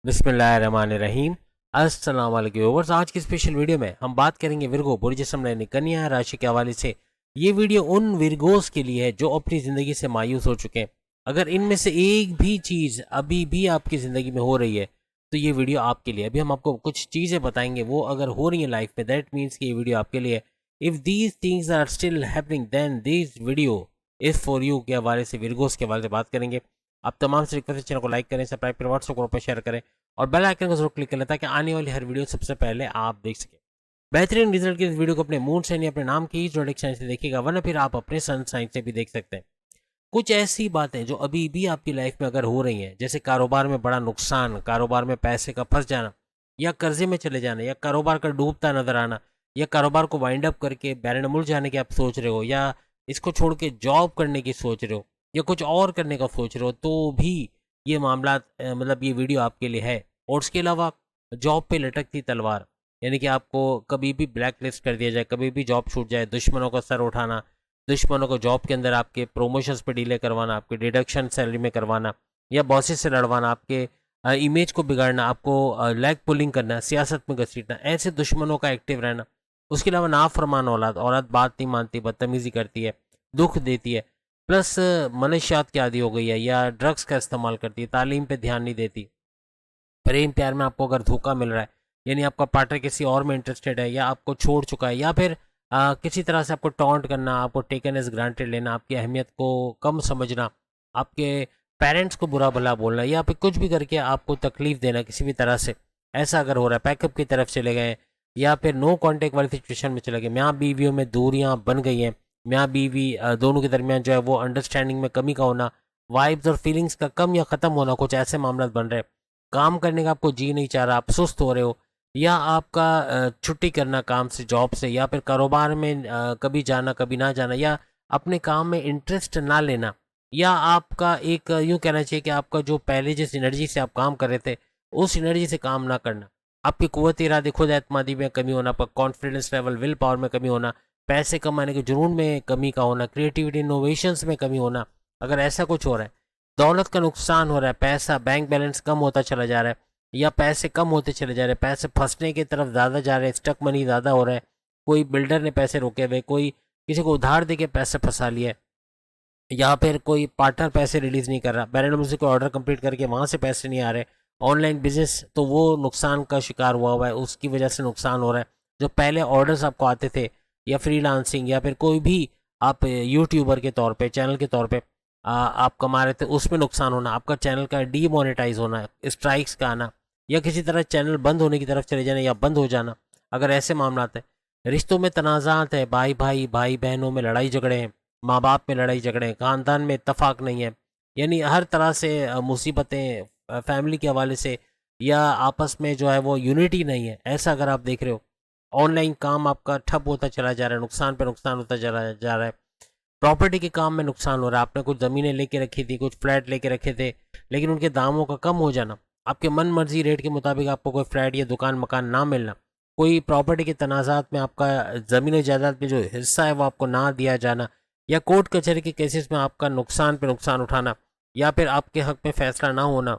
बिस्मिल्लाहिर्रहमानिर्रहीम। अस्सलाम वालेकुम व्यूअर्स, आज की स्पेशल वीडियो में हम बात करेंगे विर्गो बुर्ज जिस्म यानी कन्या राशि के हवाले से। ये वीडियो उन विर्गोस के लिए है जो अपनी ज़िंदगी से मायूस हो चुके हैं। अगर इनमें से एक भी चीज़ अभी भी आपकी ज़िंदगी में हो रही है तो ये वीडियो आपके लिए। अभी हम आपको कुछ चीज़ें बताएंगे, वो अगर हो रही हैं लाइफ में, दैट मीन्स कि ये वीडियो आपके लिए। If these things are still happening then this video is for you के हवाले से, विर्गोस के हवाले से बात करेंगे। आप तमाम से रिक्वेस्ट है, चैनल को लाइक करें, सब्सक्राइब करें, व्हाट्सएप ग्रुप पर शेयर करें और बेल आइकन को जरूर क्लिक कर लें ताकि आने वाली हर वीडियो सबसे पहले आप देख सकें। बेहतरीन रिजल्ट की इस वीडियो को अपने मून साइन या अपने नाम की जोडिक साइन से देखिएगा, वरना फिर आप अपने सन साइन से भी देख सकते हैं। कुछ ऐसी बातें जो अभी भी आपकी लाइफ में अगर हो रही हैं, जैसे कारोबार में बड़ा नुकसान, कारोबार में पैसे का फंस जाना, या कर्जे में चले जाना, या कारोबार का डूबता नजर आना, या कारोबार को वाइंड अप करके बैरनमुल जाने की आप सोच रहे हो, या इसको छोड़ के जॉब करने की सोच रहे हो, या कुछ और करने का सोच रहे हो, तो भी ये मामला मतलब ये वीडियो आपके लिए है। और उसके अलावा जॉब पे लटकती तलवार, यानी कि आपको कभी भी ब्लैक लिस्ट कर दिया जाए, कभी भी जॉब छूट जाए, दुश्मनों का सर उठाना, दुश्मनों को जॉब के अंदर आपके प्रमोशंस पे डिले करवाना, आपके डिडक्शन सैलरी में करवाना, या बॉसेस से लड़वाना, आपके इमेज को बिगाड़ना, आपको लेग पुलिंग करना, सियासत में घसीटना, ऐसे दुश्मनों का एक्टिव रहना। उसके अलावा नाफरमान औलाद, औलाद बात नहीं मानती, बदतमीजी करती है, दुख देती है, प्लस मनशियात की आदी हो गई है, या ड्रग्स का इस्तेमाल करती है, तालीम पे ध्यान नहीं देती, प्रेम प्यार में आपको अगर धोखा मिल रहा है, यानी आपका पार्टनर किसी और में इंटरेस्टेड है, या आपको छोड़ चुका है, या फिर किसी तरह से आपको टॉन्ट करना, आपको टेकन एज ग्रांटेड लेना, आपकी अहमियत को कम समझना, आपके पेरेंट्स को बुरा भला बोलना, या फिर कुछ भी करके आपको तकलीफ देना किसी भी तरह से, ऐसा अगर हो रहा है, पैकअप की तरफ चले गए, या फिर नो कांटेक्ट वाली सिचुएशन में चले गए, मियाँ बीवियों में दूरियां बन गई हैं, मियाँ बीवी दोनों के दरमियान जो है वो अंडरस्टैंडिंग में कमी का होना, वाइब्स और फीलिंग्स का कम या ख़त्म होना, कुछ ऐसे मामला बन रहे हैं। काम करने का आपको जी नहीं चाह रहा, आप सुस्त हो रहे हो, या आपका छुट्टी करना काम से, जॉब से, या फिर कारोबार में कभी जाना कभी ना जाना, या अपने काम में इंटरेस्ट ना लेना, या आपका एक यूँ कहना चाहिए कि आपका जो पहले जिस एनर्जी से आप काम कर रहे थे उस एनर्जी से काम ना करना, आपकी कुव्वत इरादे, खुद एतमादी में कमी होना, आपका कॉन्फिडेंस लेवल, विल पावर में कमी होना, पैसे कमाने के जुनून में कमी का होना, क्रिएटिविटी इनोवेशंस में कमी होना, अगर ऐसा कुछ हो रहा है, दौलत का नुकसान हो रहा है, पैसा बैंक बैलेंस कम होता चला जा रहा है, या पैसे कम होते चले जा रहे हैं, पैसे फंसने की तरफ ज़्यादा जा रहे हैं, स्टक मनी ज़्यादा हो रहा है, कोई बिल्डर ने पैसे रोके हुए, कोई किसी को उधार दे के पैसे फंसा लिया है, या फिर कोई पार्टनर पैसे रिलीज़ नहीं कर रहा, बैरन से कोई ऑर्डर कंप्लीट करके वहाँ से पैसे नहीं आ रहे, ऑनलाइन बिजनेस तो वो नुकसान का शिकार हुआ है, उसकी वजह से नुकसान हो रहा है। जो पहले ऑर्डर्स आपको आते थे, या फ्रीलांसिंग, या फिर कोई भी आप यूट्यूबर के तौर पे, चैनल के तौर पे आप कमा रहे थे, उसमें नुकसान होना, आपका चैनल का डीमोनेटाइज होना, स्ट्राइक्स का आना, या किसी तरह चैनल बंद होने की तरफ चले जाना या बंद हो जाना, अगर ऐसे मामला है। रिश्तों में तनाज़ात है, भाई भाई भाई बहनों में लड़ाई झगड़े हैं, माँ बाप में लड़ाई झगड़े हैं, ख़ानदान में इत्तफाक नहीं है, यानी हर तरह से मुसीबतें, फैमिली के हवाले से, या आपस में जो है वो यूनिटी नहीं है, ऐसा अगर आप देख रहे हो। ऑनलाइन काम आपका ठप होता चला जा रहा है, नुकसान पे नुकसान होता चला जा रहा है। प्रॉपर्टी के काम में नुकसान हो रहा है, आपने कुछ ज़मीनें लेके रखी थी, कुछ फ्लैट लेके रखे थे, लेकिन उनके दामों का कम हो जाना, आपके मन मर्जी रेट के मुताबिक आपको कोई फ्लैट या दुकान मकान ना मिलना, कोई प्रॉपर्टी के तनाज़ात में आपका ज़मीन जायदाद में जो हिस्सा है वो आपको ना दिया जाना, या कोर्ट कचहरी के केसेस में आपका नुकसान पे नुकसान उठाना, या फिर आपके हक में फ़ैसला ना होना,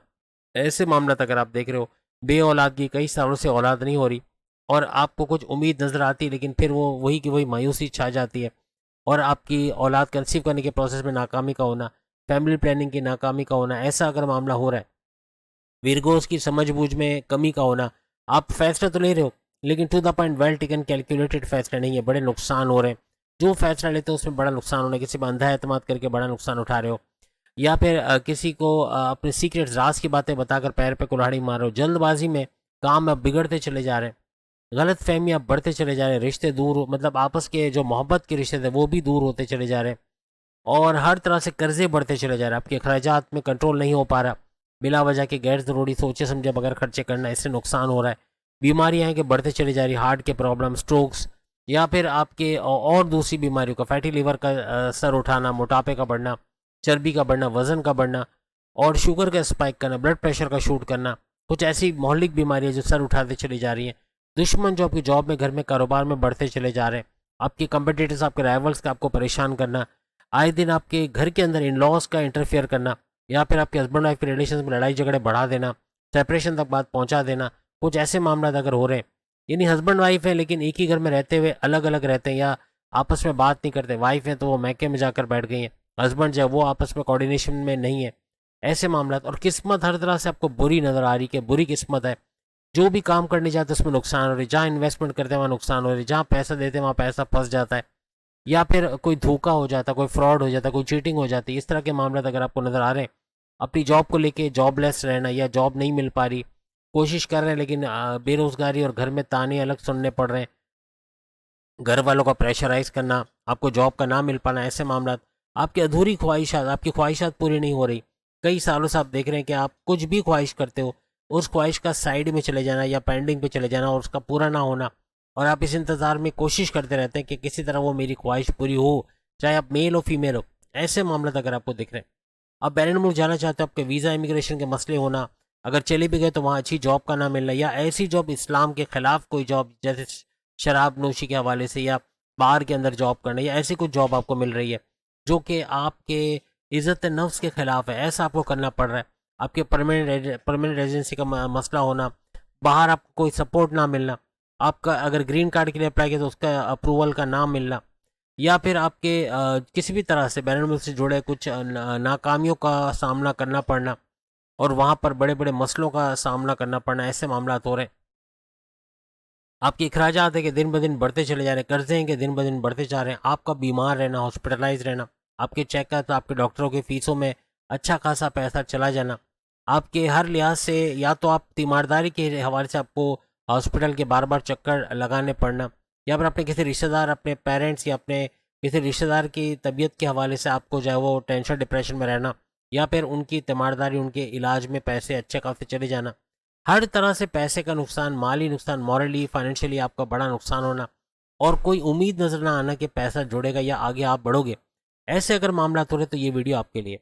ऐसे मामला अगर आप देख रहे हो। बे औलादगी, कई सालों से औलाद नहीं हो रही, और आपको कुछ उम्मीद नज़र आती है, लेकिन फिर वो वही की वही मायूसी छा जाती है, और आपकी औलाद कंसीव करने के प्रोसेस में नाकामी का होना, फैमिली प्लानिंग की नाकामी का होना, ऐसा अगर मामला हो रहा है, विरगोस की समझबूझ में कमी का होना, आप फैसला तो ले रहे हो लेकिन to the point, well taken, calculated फैसला नहीं है, बड़े नुकसान हो रहे हैं, जो फैसला लेते हो उसमें बड़ा नुकसान होना है, किसी पर अंधा एतमाद करके बड़ा नुकसान उठा रहे हो, या फिर किसी को अपने सीक्रेट राज की बातें बताकर पैर पे कुल्हाड़ी मार रहे हो, जल्दबाजी में काम अब बिगड़ते चले जा रहे हैं, गलत फहमियाँ बढ़ते चले जा रहे हैं, रिश्ते दूर, मतलब आपस के जो मोहब्बत के रिश्ते थे वो भी दूर होते चले जा रहे हैं, और हर तरह से कर्जे बढ़ते चले जा रहे हैं, आपके अखराजात में कंट्रोल नहीं हो पा रहा, बिला वजह के गैर ज़रूरी सोचे समझे बगैर खर्चे करना, इससे नुकसान हो रहा है। बीमारियाँ हैं कि बढ़ते चली जा रही, हार्ट के प्रॉब्लम, स्ट्रोक्स, या फिर आपके और दूसरी बीमारियों का, फैटी लीवर का सर उठाना, मोटापे का बढ़ना, चर्बी का बढ़ना, वज़न का बढ़ना, और शुगर का स्पाइक करना, ब्लड प्रेशर का शूट करना, कुछ ऐसी मौलिक बीमारियाँ जो सर उठाते चली जा रही हैं। दुश्मन जो आपकी जॉब में, घर में, कारोबार में बढ़ते चले जा रहे हैं, आपके कंपटीटर्स, आपके राइवल्स का आपको परेशान करना, आए दिन आपके घर के अंदर इन लॉज का इंटरफेयर करना, या फिर आपके हस्बैंड वाइफ के रिलेशन में लड़ाई झगड़े बढ़ा देना, सेपरेशन तक बात पहुंचा देना, कुछ ऐसे मामला अगर हो रहे हैं, यानी हस्बैंड वाइफ है लेकिन एक ही घर में रहते हुए अलग अलग रहते हैं या आपस में बात नहीं करते, वाइफ है तो वो मैके में जाकर बैठ गई है, हस्बैंड जो है वो आपस में कोऑर्डिनेशन में नहीं है, ऐसे मामला। और किस्मत हर तरह से आपको बुरी नज़र आ रही कि बुरी किस्मत है, जो भी काम करने जाते हैं उसमें नुकसान हो रही है, जहाँ इन्वेस्टमेंट करते हैं वहाँ नुकसान हो रही है, जहाँ पैसा देते हैं वहाँ पैसा फंस जाता है, या फिर कोई धोखा हो जाता है, कोई फ्रॉड हो जाता है, कोई चीटिंग हो जाती है। इस तरह के मामले अगर आपको नज़र आ रहे हैं, अपनी जॉब को लेके जॉबलेस रहना या जॉब नहीं मिल पा रही, कोशिश कर रहे हैं लेकिन बेरोजगारी और घर में ताने अलग सुनने पड़ रहे हैं, घर वालों का प्रेशराइज करना, आपको जॉब का ना मिल पाना, ऐसे मामला, आपकी अधूरी ख्वाहिशात, आपकी ख्वाहिशात पूरी नहीं हो रही, कई सालों से आप देख रहे हैं कि आप कुछ भी ख्वाहिश करते हो, उस ख्वाहिश का साइड में चले जाना या पेंडिंग पे चले जाना और उसका पूरा ना होना, और आप इस इंतज़ार में कोशिश करते रहते हैं कि किसी तरह वो मेरी ख्वाहिश पूरी हो, चाहे आप मेल हो फीमेल हो, ऐसे मामला अगर आपको दिख रहे हैं, आप बैरन मुल्क जाना चाहते हो, आपके वीज़ा इमिग्रेशन के मसले होना, अगर चले भी गए तो वहाँ अच्छी जॉब का ना मिलना, या ऐसी जॉब इस्लाम के खिलाफ कोई जॉब जैसे शराब नोशी के हवाले से या बार के अंदर जॉब करना, या ऐसी कुछ जॉब आपको मिल रही है जो कि आपके इज़्ज़त नफ्स के ख़िलाफ़ है, ऐसा आपको करना पड़ रहा है, आपके परमानेंट रेजिडेंसी का मसला होना, बाहर आपको कोई सपोर्ट ना मिलना, आपका अगर ग्रीन कार्ड के लिए अप्लाई किया तो उसका अप्रूवल का ना मिलना, या फिर आपके किसी भी तरह से बैरन मुल्क से जुड़े कुछ नाकामियों का सामना करना पड़ना और वहाँ पर बड़े बड़े मसलों का सामना करना पड़ना, ऐसे मामला हो रहे हैं। आपके अखराजात है कि दिन ब दिन बढ़ते चले जा रहे हैं, कर्जे हैं कि दिन ब दिन बढ़ते जा रहे हैं, आपका बीमार रहना, हॉस्पिटलाइज रहना, आपके चेकअप, आपके डॉक्टरों की फ़ीसों में अच्छा खासा पैसा चला जाना, आपके हर लिहाज से, या तो आप तीमारदारी के हवाले से आपको हॉस्पिटल के बार बार चक्कर लगाने पड़ना, या फिर अपने किसी रिश्तेदार, अपने पेरेंट्स या अपने किसी रिश्तेदार की तबीयत के हवाले से आपको जो है वो टेंशन डिप्रेशन में रहना, या फिर उनकी तीमारदारी, उनके इलाज में पैसे अच्छे खासे चले जाना, हर तरह से पैसे का नुकसान, माली नुकसान, मॉरली फाइनेंशियली आपका बड़ा नुकसान होना, और कोई उम्मीद नज़र ना आना कि पैसा जुड़ेगा या आगे आप बढ़ोगे, ऐसे अगर मामला हो रहे तो ये वीडियो आपके लिए।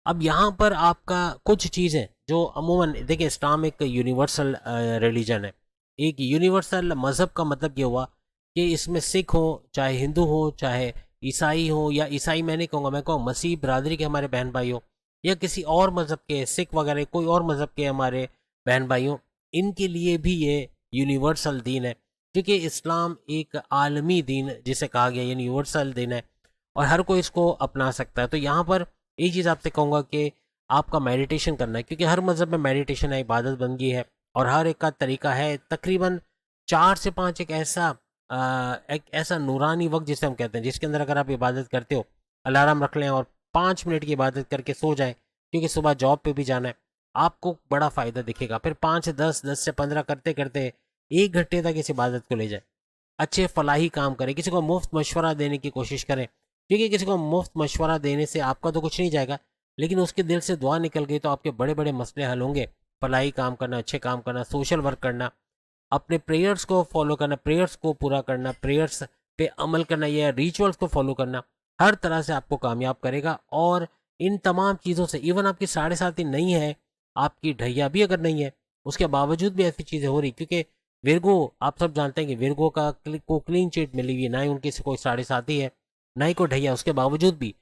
अब यहाँ पर आपका कुछ चीज़ें जो अमूमन देखिए, इस्लाम एक यूनिवर्सल रिलीजन है, एक यूनिवर्सल मज़हब का मतलब ये हुआ कि इसमें सिख हो, चाहे हिंदू हो, चाहे ईसाई हो, या ईसाई मैं नहीं कहूँगा, मैं कहूँ मसीह बरादरी के हमारे बहन भाई हो, या किसी और मज़हब के, सिख वगैरह कोई और मज़हब के हमारे बहन भाइयों, इनके लिए भी ये यूनिवर्सल दीन है, क्योंकि इस्लाम एक आलमी दीन जिसे कहा गया यूनिवर्सल दीन है और हर कोई इसको अपना सकता है। तो यहाँ पर एक चीज़ आपसे कहूँगा कि आपका मेडिटेशन करना है, क्योंकि हर मज़हब में मेडिटेशन है, इबादत बंदगी है, और हर एक का तरीका है। तकरीबन 4 से 5 एक ऐसा नूरानी वक्त जिसे हम कहते हैं, जिसके अंदर अगर आप इबादत करते हो, अलार्म रख लें और 5 मिनट की इबादत करके सो जाएं, क्योंकि सुबह जॉब पे भी जाना है, आपको बड़ा फ़ायदा दिखेगा। फिर 5 से 10, 10 से 15 करते करते 1 घंटे तक इस इबादत को ले जाए, अच्छे फलाही काम करें, किसी को मुफ्त मशवरा देने की कोशिश करें, क्योंकि किसी को मुफ्त मशवरा देने से आपका तो कुछ नहीं जाएगा, लेकिन उसके दिल से दुआ निकल गई तो आपके बड़े बड़े मसले हल होंगे। फलाही काम करना, अच्छे काम करना, सोशल वर्क करना, अपने प्रेयर्स को फॉलो करना, प्रेयर्स को पूरा करना, प्रेयर्स पे अमल करना या रिचुअल्स को फॉलो करना, हर तरह से आपको कामयाब करेगा। और इन तमाम चीज़ों से, इवन आपकी 7.5 नहीं है, आपकी ढैया भी अगर नहीं है, उसके बावजूद भी ऐसी चीज़ें हो रही, क्योंकि विरगो, आप सब जानते हैं कि विरगो को क्लीन चिट मिली हुई है, ना ही उनकी से कोई 7.5 है, ना ही कोई ढैया, उसके बावजूद भी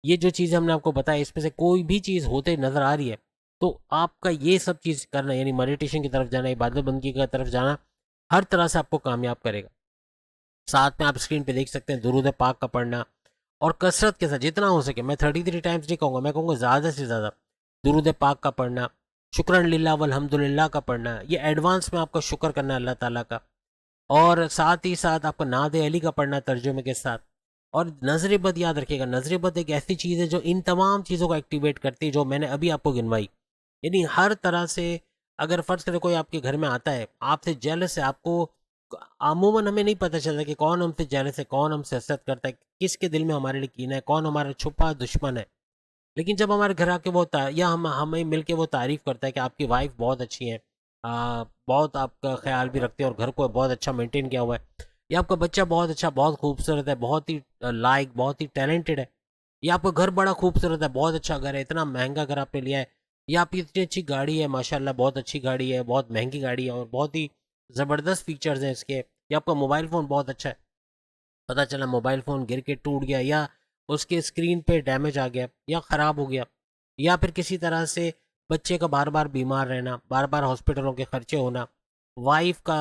ये जो चीज़ हमने आपको बताया, इसमें से कोई भी चीज़ होते नज़र आ रही है, तो आपका ये सब चीज़ करना, यानी मेडिटेशन की तरफ जाना, इबादत बंदगी की तरफ जाना, हर तरह से आपको कामयाब करेगा। साथ में आप स्क्रीन पे देख सकते हैं दुरूद पाक का पढ़ना, और कसरत के साथ जितना हो सके, मैं 33 टाइम्स नहीं कहूँगा, मैं कहूँगा ज़्यादा से ज़्यादा दुरूद पाक का पढ़ना, शुक्रन लिल्लाह वल्हम्दुलिल्लाह का पढ़ना, ये एडवांस में आपका शुक्र करना अल्लाह ताला का, और साथ ही साथ आपको नाद अली का पढ़ना तर्जुमे के साथ। और नजर बद याद रखिएगा, नजर बद एक ऐसी चीज़ है जो इन तमाम चीज़ों को एक्टिवेट करती है जो मैंने अभी आपको गिनवाई, यानी हर तरह से। अगर फ़र्ज़ करें कोई आपके घर में आता है, आपसे जेलस है, आपको अमूमन हमें नहीं पता चलता कि कौन हमसे जेलस है, कौन हमसे हसरत करता है, किसके दिल में हमारे लिए कीना है, कौन हमारा छुपा दुश्मन है। लेकिन जब हमारे घर आके वो या हम हमें मिल के वो तारीफ़ करता है कि आपकी वाइफ बहुत अच्छी है, बहुत आपका ख्याल भी रखते हैं और घर को बहुत अच्छा मेंटेन किया हुआ है, या आपका बच्चा बहुत अच्छा, बहुत खूबसूरत है, बहुत ही लायक, बहुत ही टैलेंटेड है, या आपका घर बड़ा खूबसूरत है, बहुत अच्छा घर है, इतना महंगा घर आपने लिया है, या आपकी इतनी अच्छी गाड़ी है, माशाल्लाह बहुत अच्छी गाड़ी है, बहुत महंगी गाड़ी है और बहुत ही ज़बरदस्त फीचर्स हैं इसके, या आपका मोबाइल फ़ोन बहुत अच्छा है, पता चला मोबाइल फ़ोन गिर के टूट गया, या उसके स्क्रीन पे डैमेज आ गया, या ख़राब हो गया, या फिर किसी तरह से बच्चे का बार बार बीमार रहना, बार बार हॉस्पिटलों के खर्चे होना, वाइफ का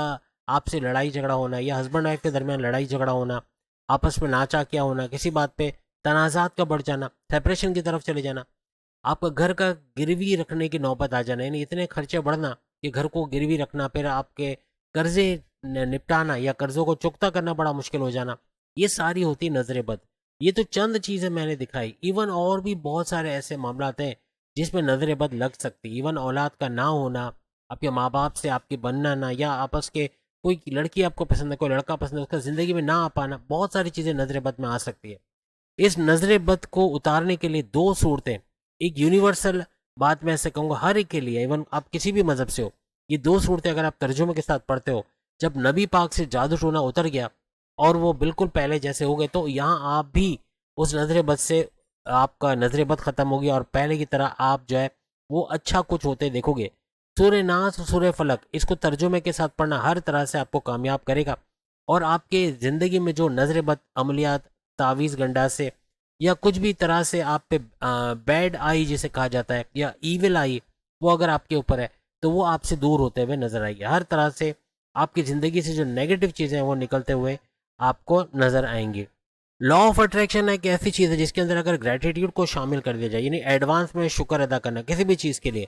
आपसे लड़ाई झगड़ा होना या हस्बैंड वाइफ के दरमियान लड़ाई झगड़ा होना, आपस में नाचा क्या होना, किसी बात पे तनाज़ात का बढ़ जाना, सेपरेशन की तरफ चले जाना, आपका घर का गिरवी रखने की नौबत आ जाना, यानी इतने खर्चे बढ़ना कि घर को गिरवी रखना, फिर आपके कर्जे निपटाना या कर्जों को चुकता करना बड़ा मुश्किल हो जाना, ये सारी होती नजर बद। ये तो चंद चीज़ें मैंने दिखाई, इवन और भी बहुत सारे ऐसे मामला हैं जिसमें नजर बद लग सकती। इवन औलाद का ना होना, आपके माँ बाप से आपके बनना ना, या आपस के कोई लड़की आपको पसंद है, कोई लड़का पसंद है, उसका ज़िंदगी में ना आ पाना, बहुत सारी चीज़ें नजर बद में आ सकती है। इस नजर बद को उतारने के लिए दो सूरतें, एक यूनिवर्सल बात मैं ऐसे कहूँगा हर एक के लिए, इवन आप किसी भी मजहब से हो, ये दो सूरतें अगर आप तर्जुमे के साथ पढ़ते हो, जब नबी पाक से जादू टोना उतर गया और वो बिल्कुल पहले जैसे हो गए, तो यहाँ आप भी उस नजर बद से, आपका नजर बद खत्म होगी और पहले की तरह आप जो है वो अच्छा कुछ होते देखोगे। सूर्य नास सूर्य फलक, इसको तर्जुमे के साथ पढ़ना हर तरह से आपको कामयाब करेगा और आपके ज़िंदगी में जो नजर बद अमलियात, तावीज़ गंडा से या कुछ भी तरह से आप पे बैड आई जिसे कहा जाता है या ईविल आई, वो अगर आपके ऊपर है तो वो आपसे दूर होते हुए नजर आएगी। हर तरह से आपकी ज़िंदगी से जो नेगेटिव चीज़ें हैं वो निकलते हुए आपको नजर आएंगी। लॉ ऑफ अट्रैक्शन एक ऐसी चीज़ है जिसके अंदर अगर ग्रेटिट्यूड को शामिल कर दिया जाए, यानी एडवांस में शुक्र अदा करना किसी भी चीज़ के लिए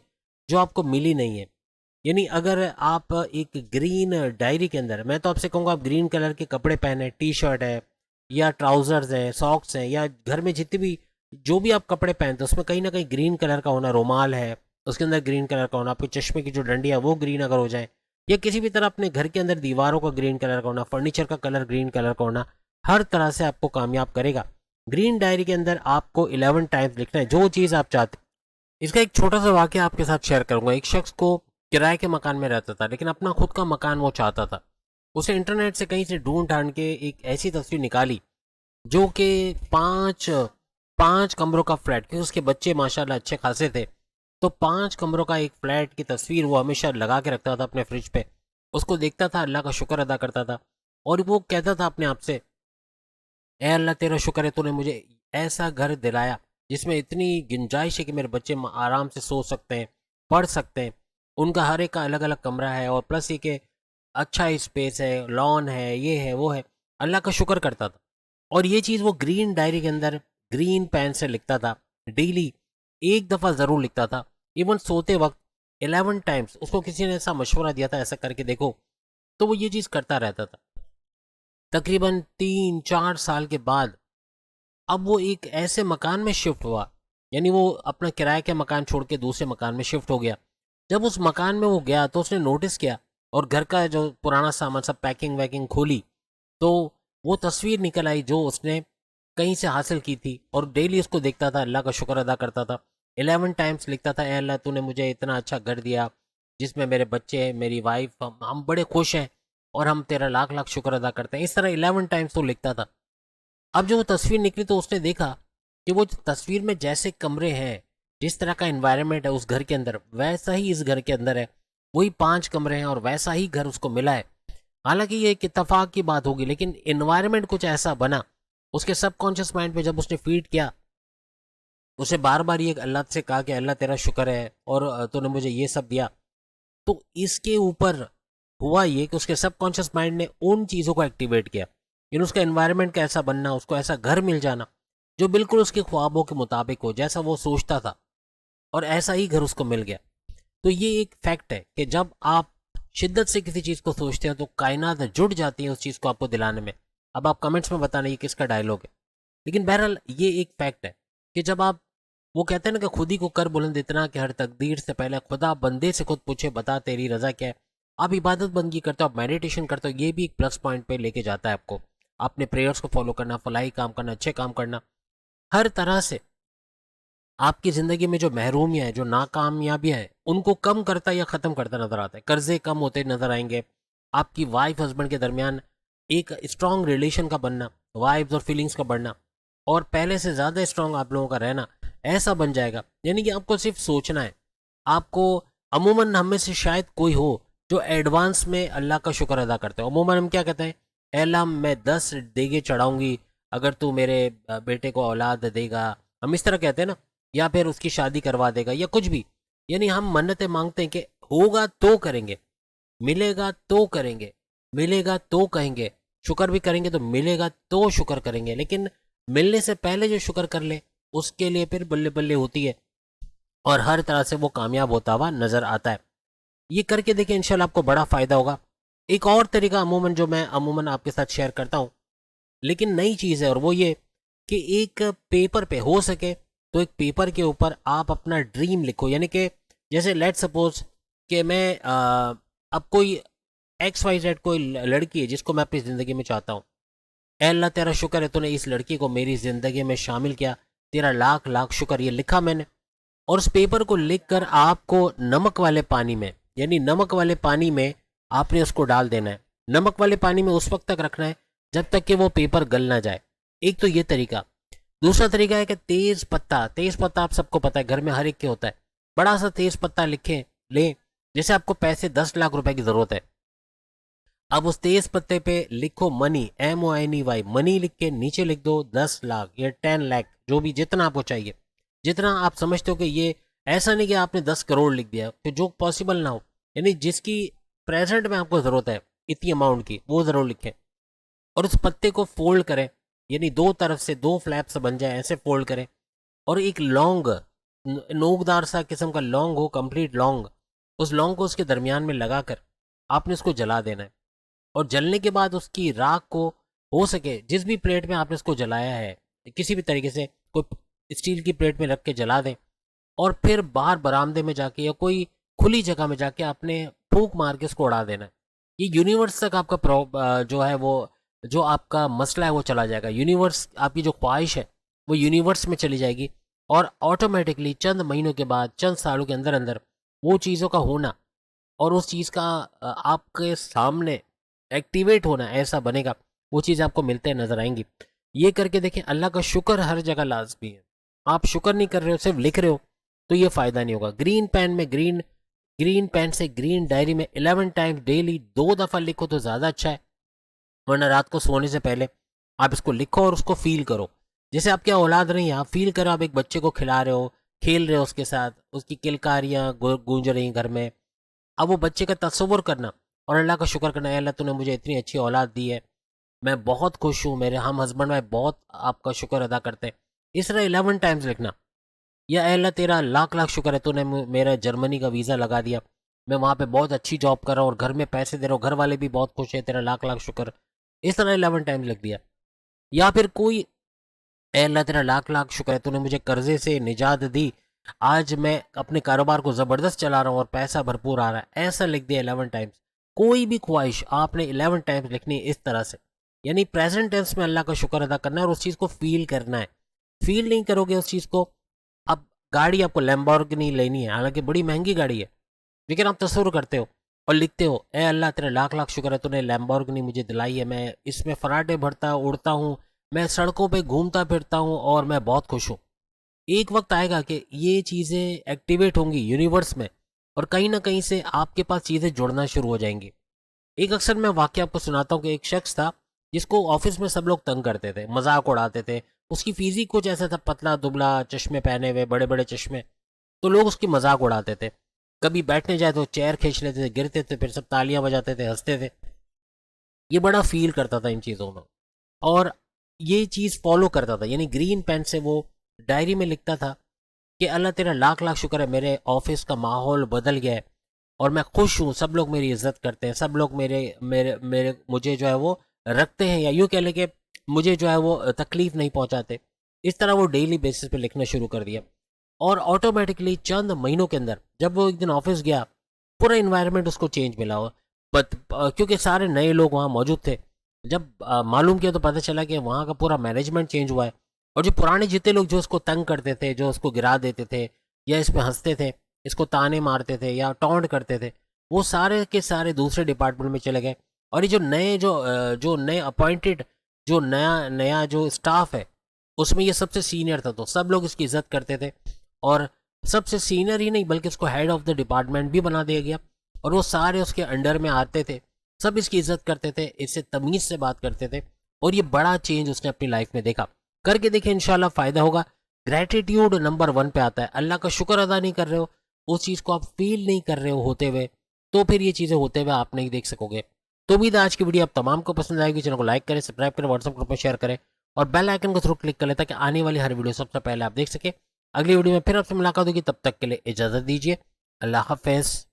जो आपको मिली नहीं है, यानी अगर आप एक ग्रीन डायरी के अंदर, मैं तो आपसे कहूँगा आप ग्रीन कलर के कपड़े पहने, टी शर्ट है या ट्राउजर्स हैं, सॉक्स हैं, या घर में जितने भी जो भी आप कपड़े पहनते हैं उसमें कहीं ना कहीं ग्रीन कलर का होना, रुमाल है उसके अंदर ग्रीन कलर का होना, आपके चश्मे की जो डंडी है वो ग्रीन अगर हो जाए, या किसी भी तरह अपने घर के अंदर दीवारों का ग्रीन कलर का होना, फर्नीचर का कलर ग्रीन कलर का होना, हर तरह से आपको कामयाब करेगा। ग्रीन डायरी के अंदर आपको 11 टाइम्स लिखना है जो चीज़ आप चाहते। इसका एक छोटा सा वाक्य आपके साथ शेयर करूंगा। एक शख्स को किराए के मकान में रहता था लेकिन अपना खुद का मकान वो चाहता था। उसे इंटरनेट से कहीं से ढूंढ ढांड के एक ऐसी तस्वीर निकाली जो कि पाँच पाँच कमरों का फ्लैट, क्योंकि उसके बच्चे माशाल्लाह अच्छे खासे थे, तो 5 कमरों का एक फ्लैट की तस्वीर वो हमेशा लगा के रखता था अपने फ्रिज पे। उसको देखता था, अल्लाह का शुक्र अदा करता था और वो कहता था अपने आप से, ए अल्लाह तेरा शुक्र है तूने मुझे ऐसा घर दिलाया जिसमें इतनी गुंजाइश है कि मेरे बच्चे आराम से सो सकते हैं, पढ़ सकते हैं, उनका हर एक का अलग अलग कमरा है और प्लस ये कि अच्छा स्पेस है, लॉन है, ये है वो है। अल्लाह का शुक्र करता था और ये चीज़ वो ग्रीन डायरी के अंदर ग्रीन पेन से लिखता था। डेली एक दफ़ा ज़रूर लिखता था, इवन सोते वक्त 11 टाइम्स। उसको किसी ने ऐसा मशवरा दिया था ऐसा करके देखो, तो वो ये चीज़ करता रहता था। तकरीबन 3-4 साल के बाद अब वो एक ऐसे मकान में शिफ्ट हुआ, यानी वो अपना किराए के मकान छोड़ के दूसरे मकान में शिफ्ट हो गया। जब उस मकान में वो गया तो उसने नोटिस किया और घर का जो पुराना सामान सब पैकिंग वैकिंग खोली, तो वो तस्वीर निकल आई जो उसने कहीं से हासिल की थी और डेली उसको देखता था, अल्लाह का शुक्र अदा करता था। 11 टाइम्स लिखता था, ए अल्लाह तूने मुझे इतना अच्छा घर दिया जिसमें मेरे बच्चे, मेरी वाइफ, हम बड़े खुश हैं और हम तेरा लाख लाख शुक्र अदा करते हैं। इस तरह 11 टाइम्स तो लिखता था। अब जो वो तस्वीर निकली तो उसने देखा कि वो तस्वीर में जैसे कमरे हैं, जिस तरह का एनवायरनमेंट है उस घर के अंदर, वैसा ही इस घर के अंदर है। वही 5 कमरे हैं और वैसा ही घर उसको मिला है। हालांकि ये एक इत्तेफाक की बात होगी लेकिन एनवायरनमेंट कुछ ऐसा बना उसके सबकॉन्शियस माइंड पे, जब उसने फीड किया, उसे बार बार ये अल्लाह से कहा कि अल्लाह तेरा शुक्र है और तूने मुझे ये सब दिया, तो इसके ऊपर हुआ ये कि उसके सबकॉन्शियस माइंड ने उन चीज़ों को एक्टिवेट किया। यानी उसका एनवायरनमेंट का ऐसा बनना, उसको ऐसा घर मिल जाना जो बिल्कुल उसके ख्वाबों के मुताबिक हो, जैसा वो सोचता था, और ऐसा ही घर उसको मिल गया। तो ये एक फैक्ट है कि जब आप शिद्दत से किसी चीज़ को सोचते हो तो कायनात जुट जाती है उस चीज़ को आपको दिलाने में। अब आप कमेंट्स में बताना ये किसका डायलॉग है, लेकिन बहरहाल ये एक फैक्ट है कि जब आप, वो कहते हैं ना कि खुद ही को कर बुलंद इतना कि हर तकदीर से पहले खुदा बंदे से खुद पूछे बता तेरी रजा क्या है। आप इबादत बंदगी करते हो, आप मेडिटेशन करते हो, ये भी एक प्लस पॉइंट पे लेके जाता है आपको। आपने प्रेयर्स को फॉलो करना, फलाही काम करना, अच्छे काम करना, हर तरह से आपकी ज़िंदगी में जो महरूमियाँ हैं, जो नाकामयाबियाँ हैं, उनको कम करता या ख़त्म करता नज़र आता है। कर्जे कम होते नज़र आएंगे, आपकी वाइफ हस्बैंड के दरमियान एक स्ट्रॉन्ग रिलेशन का बनना, वाइब्स और फीलिंग्स का बढ़ना, और पहले से ज़्यादा स्ट्रॉन्ग आप लोगों का रहना ऐसा बन जाएगा। यानी कि आपको सिर्फ सोचना है। आपको अमूमन हम में से शायद कोई हो जो एडवांस में अल्लाह का शुक्र अदा करते हो। अमूमन हम क्या कहते हैं, "ऐ अल्लाह मैं 10 देगे चढ़ाऊंगी अगर तू मेरे बेटे को औलाद देगा", हम इस तरह कहते हैं ना, या फिर उसकी शादी करवा देगा या कुछ भी। यानी हम मन्नतें मांगते हैं कि होगा तो करेंगे, मिलेगा तो करेंगे, मिलेगा तो कहेंगे, शुक्र भी करेंगे तो मिलेगा तो शुक्र करेंगे, लेकिन मिलने से पहले जो शुक्र कर ले उसके लिए फिर बल्ले बल्ले होती है और हर तरह से वो कामयाब होता हुआ नजर आता है। ये करके देखिए, इंशाल्लाह आपको बड़ा फायदा होगा। एक और तरीका अमूमन जो मैं अमूमन आपके साथ शेयर करता हूँ, लेकिन नई चीज़ है, और वो ये कि एक पेपर पे हो सके तो एक पेपर के ऊपर आप अपना ड्रीम लिखो। यानी कि जैसे लेट सपोज कि मैं अब कोई XYZ कोई लड़की है जिसको मैं अपनी ज़िंदगी में चाहता हूँ। ए अल्लाह तेरा शुक्र है तूने इस लड़की को मेरी ज़िंदगी में शामिल किया, तेरा लाख लाख शुक्र। ये लिखा मैंने, और उस पेपर को लिख कर आपको नमक वाले पानी में, यानी नमक वाले पानी में आपने उसको डाल देना है। नमक वाले पानी में उस वक्त तक रखना है जब तक कि वो पेपर गल ना जाए। एक तो ये तरीका। दूसरा तरीका है कि तेज पत्ता, तेज पत्ता आप सबको पता है घर में हर एक के होता है, बड़ा सा तेज पत्ता लिखें लें। जैसे आपको पैसे 10 लाख रुपए की जरूरत है, अब उस तेज पत्ते पे लिखो मनी, MONEY, मनी लिख के नीचे लिख दो 10 लाख या 10 लाख, जो भी जितना आपको चाहिए, जितना आप समझते हो कि ये, ऐसा नहीं कि आपने 10 करोड़ लिख दिया, फिर जो पॉसिबल ना हो। यानी जिसकी प्रेजेंट में आपको ज़रूरत है इतनी अमाउंट की, वो ज़रूर लिखें। और उस पत्ते को फोल्ड करें, यानी दो तरफ से दो फ्लैप्स बन जाए ऐसे फोल्ड करें, और एक लौंग, नोकदार सा किस्म का लौंग हो, कंप्लीट लौंग, उस लौंग को उसके दरमियान में लगाकर आपने उसको जला देना है। और जलने के बाद उसकी राख को हो सके जिस भी प्लेट में आपने इसको जलाया है, किसी भी तरीके से कोई स्टील की प्लेट में रख के जला दें, और फिर बाहर बरामदे में जाके या कोई खुली जगह में जाके आपने फूंक मार के उसको उड़ा देना है। ये यूनिवर्स तक आपका जो है वो, जो आपका मसला है वो चला जाएगा। यूनिवर्स, आपकी जो ख्वाहिश है वो यूनिवर्स में चली जाएगी, और ऑटोमेटिकली चंद महीनों के बाद, चंद सालों के अंदर अंदर वो चीज़ों का होना और उस चीज़ का आपके सामने एक्टिवेट होना ऐसा बनेगा, वो चीज़ आपको मिलते नजर आएंगी। ये करके देखें, अल्लाह का शुक्र हर जगह लाजमी है। आप शुक्र नहीं कर रहे हो, सिर्फ लिख रहे हो, तो ये फ़ायदा नहीं होगा। ग्रीन पेन में, ग्रीन पेन से ग्रीन डायरी में 11 टाइम्स डेली 2 दफ़ा लिखो तो ज़्यादा अच्छा है। वरना रात को सोने से पहले आप इसको लिखो और उसको फील करो। जैसे आपकी औलाद नहीं है, आप फील करो आप एक बच्चे को खिला रहे हो, खेल रहे हो उसके साथ, उसकी किलकारियाँ गूंज रही हैं घर में। अब वो बच्चे का तस्वुर करना और अल्लाह का शुक्र करना, अल्लाह तूने मुझे इतनी अच्छी औलाद दी है, मैं बहुत खुश हूँ, मेरे हम हस्बैंड वाइफ बहुत आपका शुक्र अदा करते हैं। इस तरह 11 टाइम्स लिखना। या अल्लाह तेरा लाख लाख शुक्र है तूने मेरा जर्मनी का वीज़ा लगा दिया, मैं वहाँ पे बहुत अच्छी जॉब कर रहा हूँ और घर में पैसे दे रहा हूँ, घर वाले भी बहुत खुश है, तेरा लाख लाख शुक्र। इस तरह 11 टाइम्स लिख दिया। या फिर कोई, ए अल्लाह तेरा लाख लाख शुक्र है तूने मुझे कर्जे से निजात दी, आज मैं अपने कारोबार को ज़बरदस्त चला रहा हूँ और पैसा भरपूर आ रहा है, ऐसा लिख दिया 11 टाइम्स। कोई भी ख्वाहिश आपने 11 टाइम्स लिखनी है इस तरह से। यानी प्रेजेंट टेंस में अल्लाह का शुक्र अदा करना है और उस चीज़ को फील करना है। फील नहीं करोगे उस चीज़ को, अब गाड़ी आपको लैम्बोर्गिनी लेनी है, हालांकि बड़ी महंगी गाड़ी है, लेकिन आप तस्वुर करते हो और लिखते हो, ए अल्लाह तेरा लाख लाख शुक्र है तूने लैम्बोर्गिनी मुझे दिलाई है, मैं इसमें फराटे भरता उड़ता हूँ, मैं सड़कों पे घूमता फिरता हूँ और मैं बहुत खुश हूँ। एक वक्त आएगा कि ये चीज़ें एक्टिवेट होंगी यूनिवर्स में, और कहीं ना कहीं से आपके पास चीज़ें जुड़ना शुरू हो जाएंगी। एक अक्सर मैं वाक़या आपको सुनाता हूँ कि एक शख्स था जिसको ऑफिस में सब लोग तंग करते थे, मजाक उड़ाते थे। उसकी फिजिक कुछ ऐसा था, पतला दुबला, चश्मे पहने हुए, बड़े बड़े चश्मे, तो लोग उसकी मजाक उड़ाते थे। कभी बैठने जाए तो चेयर खींच लेते थे, गिरते थे, फिर सब तालियां बजाते थे, हंसते थे। ये बड़ा फील करता था इन चीज़ों में, और ये चीज़ फॉलो करता था। यानी ग्रीन पेन से वो डायरी में लिखता था कि अल्लाह तेरा लाख लाख शुक्र है, मेरे ऑफिस का माहौल बदल गया है और मैं खुश हूँ, सब लोग मेरी इज्जत करते हैं, सब लोग मेरे मेरे मेरे मुझे जो है वो रखते हैं, या यूँ कह लें कि मुझे जो है वो तकलीफ नहीं पहुँचाते। इस तरह वो डेली बेसिस पे लिखना शुरू कर दिया, और ऑटोमेटिकली चंद महीनों के अंदर जब वो एक दिन ऑफिस गया, पूरा इन्वायरमेंट उसको चेंज मिला हो। बट क्योंकि सारे नए लोग वहाँ मौजूद थे, जब मालूम किया तो पता चला कि वहाँ का पूरा मैनेजमेंट चेंज हुआ है, और जो पुराने जितने लोग जो उसको तंग करते थे, जो उसको गिरा देते थे या इस पे हंसते थे, इसको ताने मारते थे या टॉन्ट करते थे, वो सारे के सारे दूसरे डिपार्टमेंट में चले गए। और ये जो नए जो नए अपॉइंटेड, जो नया नया जो स्टाफ है, उसमें ये सबसे सीनियर था, तो सब लोग इसकी इज्जत करते थे, और सबसे सीनियर ही नहीं बल्कि उसको हेड ऑफ द डिपार्टमेंट भी बना दिया गया, और वो सारे उसके अंडर में आते थे, सब इसकी इज्जत करते थे, इससे तमीज़ से बात करते थे। और ये बड़ा चेंज उसने अपनी लाइफ में देखा। करके देखिए, इंशाल्लाह फ़ायदा होगा। ग्रैटिट्यूड नंबर 1 पे आता है। अल्लाह का शुक्र अदा नहीं कर रहे हो, उस चीज़ को आप फील नहीं कर रहे हो होते हुए, तो फिर ये चीज़ें होते हुए आप नहीं देख सकोगे। तो उम्मीद है आज की वीडियो आप तमाम को पसंद आएगी। चैनल को लाइक करें, सब्सक्राइब करें, व्हाट्सएप ग्रुप में शेयर करें और बेल आइकन को थ्रू क्लिक कर लें ताकि आने वाली हर वीडियो सबसे पहले आप देख सकें। अगली वीडियो में फिर आपसे मुलाकात होगी, तब तक के लिए इजाज़त दीजिए। अल्लाह हाफ़िज़।